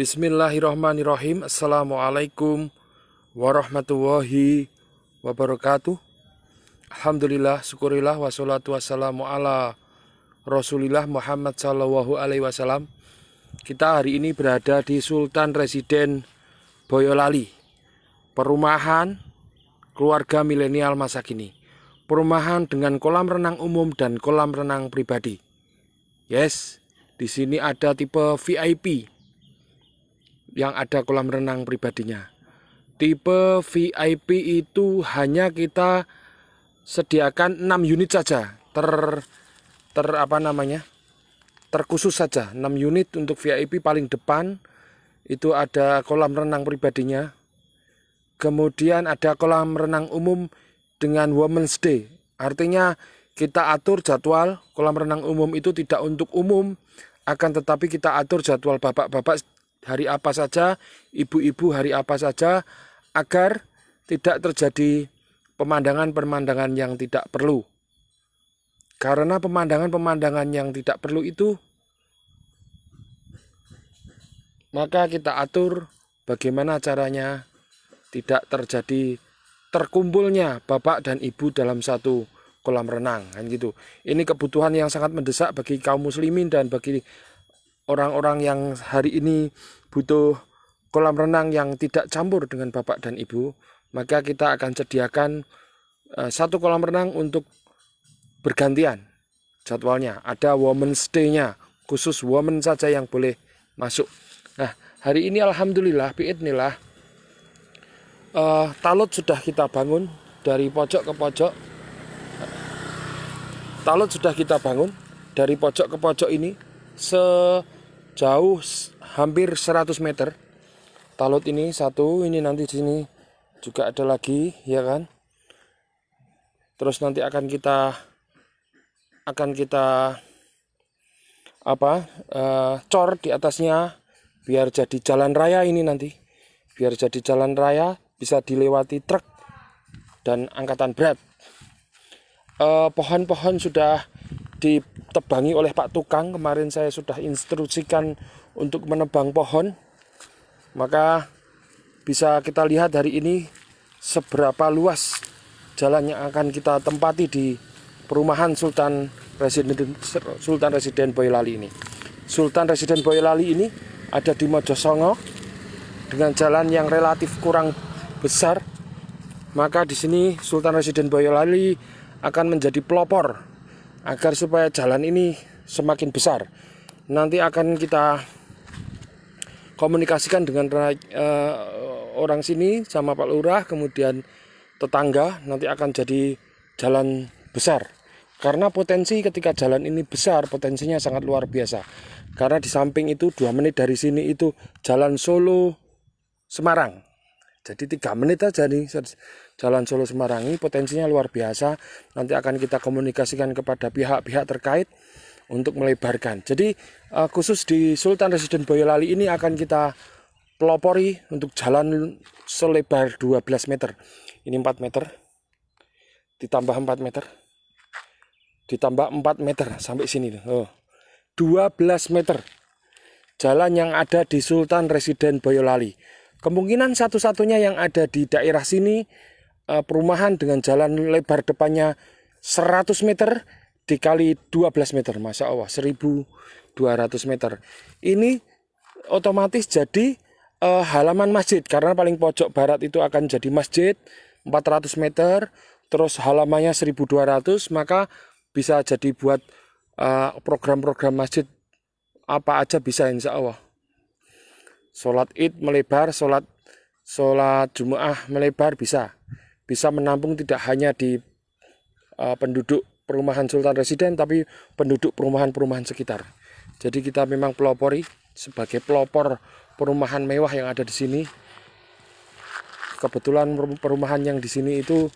Bismillahirrahmanirrahim. Assalamualaikum warahmatullahi wabarakatuh. Alhamdulillah, syukurillah, wassalatu wassalamu ala Rasulillah Muhammad sallallahu alaihi wasallam. Kita hari ini berada di Sultan Residen Boyolali, perumahan keluarga milenial masa kini. Perumahan dengan kolam renang umum dan kolam renang pribadi. Yes, di sini ada tipe VIP yang ada kolam renang pribadinya. Tipe VIP itu hanya kita sediakan 6 unit saja, terkhusus saja 6 unit untuk VIP paling depan. Itu ada kolam renang pribadinya. Kemudian ada kolam renang umum dengan Women's Day. Artinya kita atur jadwal kolam renang umum itu tidak untuk umum, akan tetapi kita atur jadwal bapak-bapak hari apa saja, ibu-ibu hari apa saja, agar tidak terjadi pemandangan-pemandangan yang tidak perlu. Karena pemandangan-pemandangan yang tidak perlu itu, maka kita atur bagaimana caranya tidak terjadi terkumpulnya bapak dan ibu dalam satu kolam renang, kan gitu. Ini kebutuhan yang sangat mendesak bagi kaum muslimin dan bagi orang-orang yang hari ini butuh kolam renang yang tidak campur dengan bapak dan ibu. Maka kita akan sediakan satu kolam renang untuk bergantian jadwalnya. Ada Women's Day-nya, khusus women saja yang boleh masuk. Nah, hari ini alhamdulillah biidznillah, talud sudah kita bangun dari pojok ke pojok. Talud sudah kita bangun dari pojok ke pojok ini sejauh hampir 100 meter. Talud ini satu, ini nanti di sini juga ada lagi, ya kan? Terus nanti akan kita cor di atasnya biar jadi jalan raya ini nanti. Biar jadi jalan raya bisa dilewati truk dan angkatan berat. Pohon-pohon sudah ditebangi oleh Pak Tukang. Kemarin saya sudah instruksikan untuk menebang pohon. Maka bisa kita lihat hari ini seberapa luas jalan yang akan kita tempati di perumahan Sultan Residen Boyolali ini. Sultan Residen Boyolali ini ada di Mojosongo dengan jalan yang relatif kurang besar. Maka di sini Sultan Residen Boyolali akan menjadi pelopor agar supaya jalan ini semakin besar. Nanti akan kita komunikasikan dengan orang sini sama Pak Lurah, kemudian tetangga, nanti akan jadi jalan besar. Karena potensi ketika jalan ini besar, potensinya sangat luar biasa. Karena di samping itu 2 menit dari sini itu jalan Solo Semarang. Jadi 3 menit aja nih jalan Solo Semarang ini, potensinya luar biasa. Nanti akan kita komunikasikan kepada pihak-pihak terkait untuk melebarkan. Jadi khusus di Sultan Residen Boyolali ini akan kita pelopori untuk jalan selebar 12 meter. Ini 4 meter, ditambah 4 meter, ditambah 4 meter sampai sini. 12 meter jalan yang ada di Sultan Residen Boyolali. Kemungkinan satu-satunya yang ada di daerah sini perumahan dengan jalan lebar depannya 100 meter dikali 12 meter. Masya Allah, 1200 meter. Ini otomatis jadi halaman masjid. Karena paling pojok barat itu akan jadi masjid 400 meter. Terus halamannya 1200. Maka bisa jadi buat program-program masjid apa aja bisa, insya Allah. Sholat id melebar, sholat Jumaah melebar bisa menampung tidak hanya di penduduk perumahan Sultan Residen, tapi penduduk perumahan-perumahan sekitar. Jadi kita memang pelopori sebagai pelopor perumahan mewah yang ada di sini. Kebetulan perumahan yang di sini itu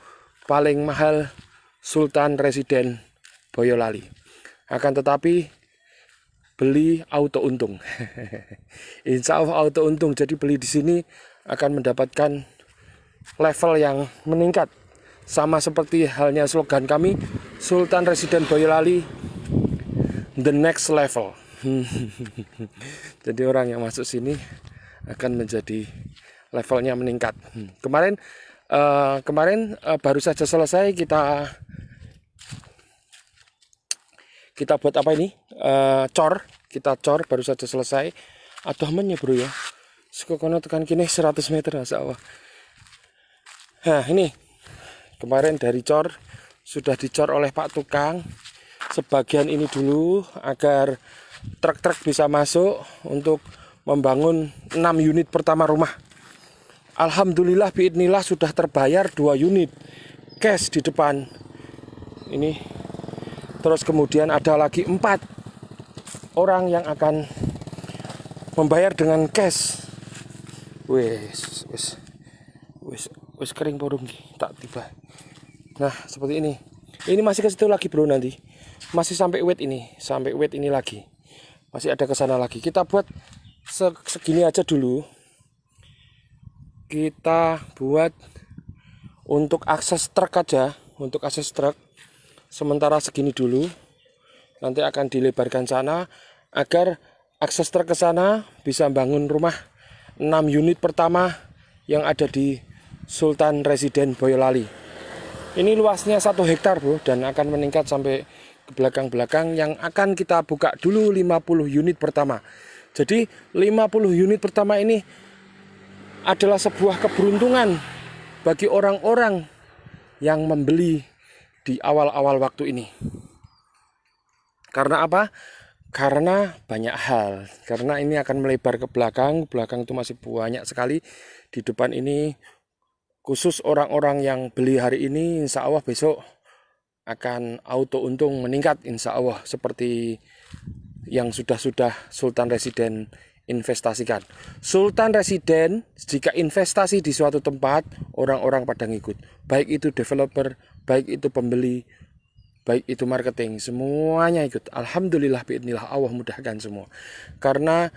paling mahal Sultan Residen Boyolali. Akan tetapi beli auto untung. Insya Allah auto untung. Jadi beli di sini akan mendapatkan level yang meningkat. Sama seperti halnya slogan kami, Sultan Residen Boyolali, the next level. Jadi orang yang masuk sini akan menjadi levelnya meningkat. Kemarin baru saja selesai kita buat apa ini? Kita cor baru saja selesai. Aduh menye bro ya. Sekokono tekan kini 100 meter sawah. Nah ini kemarin dari cor sudah dicor oleh Pak Tukang. Sebagian ini dulu agar truk-truk bisa masuk untuk membangun 6 unit pertama rumah. Alhamdulillah biidnillah sudah terbayar 2 unit cash di depan. Ini terus kemudian ada lagi 4 orang yang akan membayar dengan cash. Wes kering porong tak tiba. Nah, seperti ini. Ini masih ke situ lagi, bro, nanti. Masih sampai weight ini lagi. Masih ada ke sana lagi. Kita buat segini aja dulu. Kita buat untuk akses truk aja, untuk akses truk. Sementara segini dulu. Nanti akan dilebarkan sana agar akses truk ke sana bisa bangun rumah 6 unit pertama yang ada di Sultan Residen Boyolali. Ini luasnya 1 hektar, bro, dan akan meningkat sampai ke belakang-belakang yang akan kita buka dulu 50 unit pertama. Jadi 50 unit pertama ini adalah sebuah keberuntungan bagi orang-orang yang membeli di awal-awal waktu ini. Karena apa? Karena banyak hal. Karena ini akan melebar ke belakang. Belakang itu masih banyak sekali. Di depan ini khusus orang-orang yang beli hari ini, insya Allah besok akan auto untung meningkat, insya Allah, seperti yang sudah Sultan Residen investasikan. Sultan Residen jika investasi di suatu tempat, orang-orang pada ngikut. Baik itu developer, baik itu pembeli, baik itu marketing, semuanya ikut. Alhamdulillah biidnillah, Allah mudahkan semua. Karena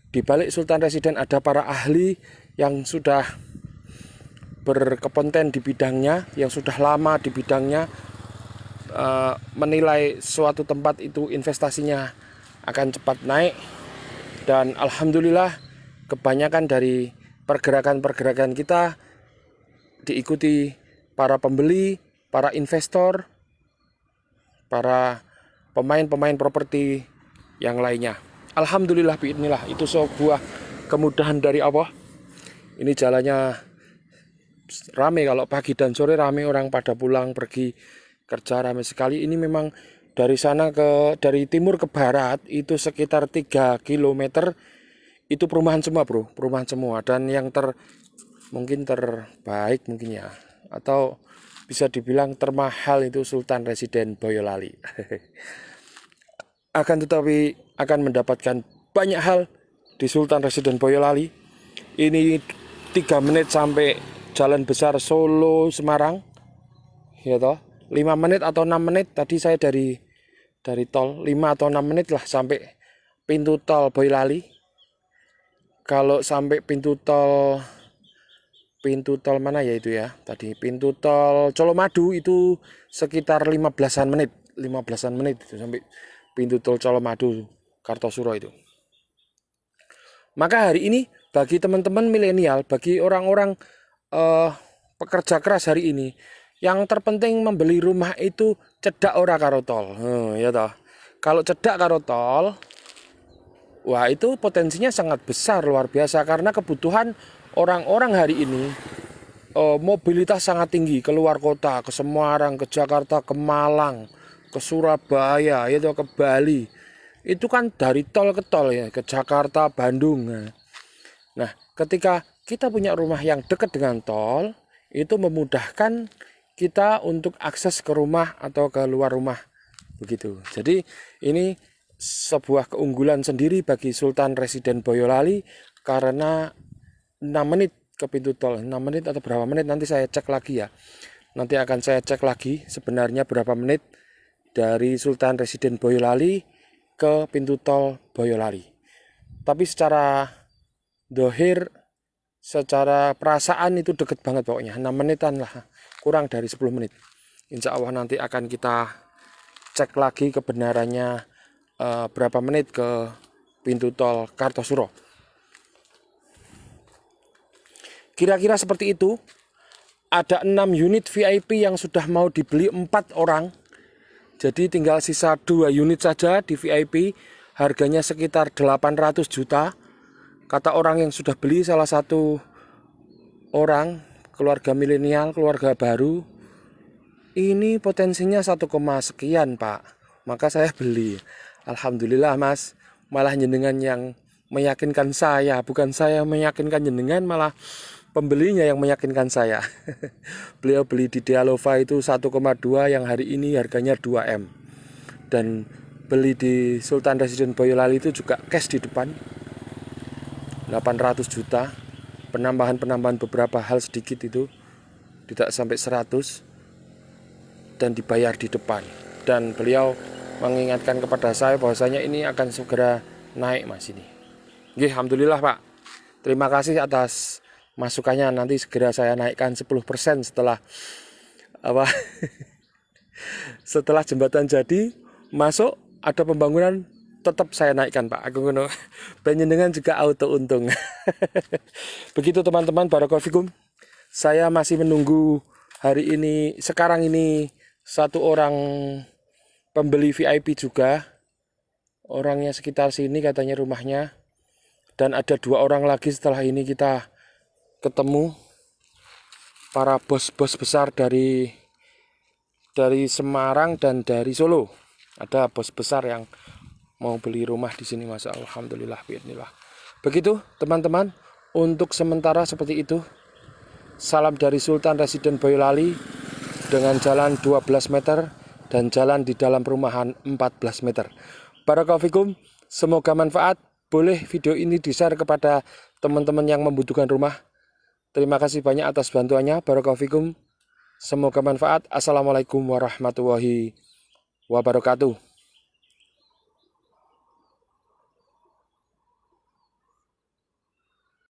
di balik Sultan Residen ada para ahli yang sudah berkompeten di bidangnya, yang sudah lama di bidangnya, menilai suatu tempat itu investasinya akan cepat naik. Dan alhamdulillah kebanyakan dari pergerakan-pergerakan kita diikuti para pembeli, para investor, para pemain-pemain properti yang lainnya. Alhamdulillah biidnillah, itu sebuah kemudahan dari Allah. Ini jalannya rame, kalau pagi dan sore rame, orang pada pulang pergi kerja rame sekali. Ini memang dari sana dari timur ke barat itu sekitar 3 km itu perumahan semua, bro, perumahan semua. Dan yang mungkin terbaik mungkin ya, atau bisa dibilang termahal itu Sultan Residen Boyolali. Akan tetapi akan mendapatkan banyak hal di Sultan Residen Boyolali. Ini 3 menit sampai jalan besar Solo Semarang, ya toh, 5 menit atau 6 menit tadi saya dari tol, 5 atau 6 menit lah sampai pintu tol Boyolali. Kalau sampai pintu tol mana ya itu ya, tadi pintu tol Colomadu itu sekitar 15-an menit itu sampai pintu tol Colomadu Kartosuro itu. Maka hari ini bagi teman-teman milenial, bagi orang-orang pekerja keras hari ini, yang terpenting membeli rumah itu cedak ora karo tol. Ya toh. Kalau cedak karo tol, wah itu potensinya sangat besar, luar biasa, karena kebutuhan orang-orang hari ini mobilitas sangat tinggi, keluar kota, ke Semarang, ke Jakarta, ke Malang, ke Surabaya, itu ke Bali. Itu kan dari tol ke tol ya, ke Jakarta, Bandung. Nah, ketika kita punya rumah yang dekat dengan tol, itu memudahkan kita untuk akses ke rumah atau ke luar rumah, begitu. Jadi ini sebuah keunggulan sendiri bagi Sultan Residen Boyolali, karena 6 menit ke pintu tol. 6 menit atau berapa menit nanti saya cek lagi ya. Nanti akan saya cek lagi sebenarnya berapa menit dari Sultan Residen Boyolali ke pintu tol Boyolali. Tapi secara dohir, secara perasaan itu deket banget pokoknya, 6 menitan lah, kurang dari 10 menit. Insya Allah nanti akan kita cek lagi kebenarannya berapa menit ke pintu tol Kartosuro. Kira-kira seperti itu. Ada 6 unit VIP yang sudah mau dibeli 4 orang. Jadi tinggal sisa 2 unit saja di VIP. Harganya sekitar 800 juta. Kata orang yang sudah beli, salah satu orang keluarga milenial, keluarga baru, ini potensinya 1, sekian Pak. Maka saya beli. Alhamdulillah Mas. Malah jenengan yang meyakinkan saya, bukan saya meyakinkan jenengan, malah pembelinya yang meyakinkan saya. Beliau beli di Dialova itu 1,2 yang hari ini harganya 2M. Dan beli di Sultan Resident Boyolali itu juga cash di depan 800 juta. Penambahan beberapa hal sedikit itu tidak sampai 100 dan dibayar di depan. Dan beliau mengingatkan kepada saya bahwasanya ini akan segera naik Mas ini. Nggih, alhamdulillah Pak. Terima kasih atas masukannya, nanti segera saya naikkan 10% setelah setelah jembatan jadi masuk ada pembangunan, tetap saya naikkan Pak. Aku ngono. Panjenengan juga auto untung. Begitu teman-teman, barakallahu fikum. Saya masih menunggu hari ini, sekarang ini satu orang pembeli VIP juga. Orangnya sekitar sini katanya rumahnya. Dan ada 2 orang lagi setelah ini kita ketemu, para bos-bos besar dari Semarang dan dari Solo. Ada bos besar yang mau beli rumah di sini, Mas. Alhamdulillah, bismillah. Begitu teman-teman, untuk sementara seperti itu. Salam dari Sultan Resident Boyolali dengan jalan 12 meter dan jalan di dalam perumahan 14 meter. Barakallahu fikum, semoga manfaat. Boleh video ini di-share kepada teman-teman yang membutuhkan rumah. Terima kasih banyak atas bantuannya. Barakallahu fikum. Semoga manfaat. Assalamualaikum warahmatullahi wabarakatuh.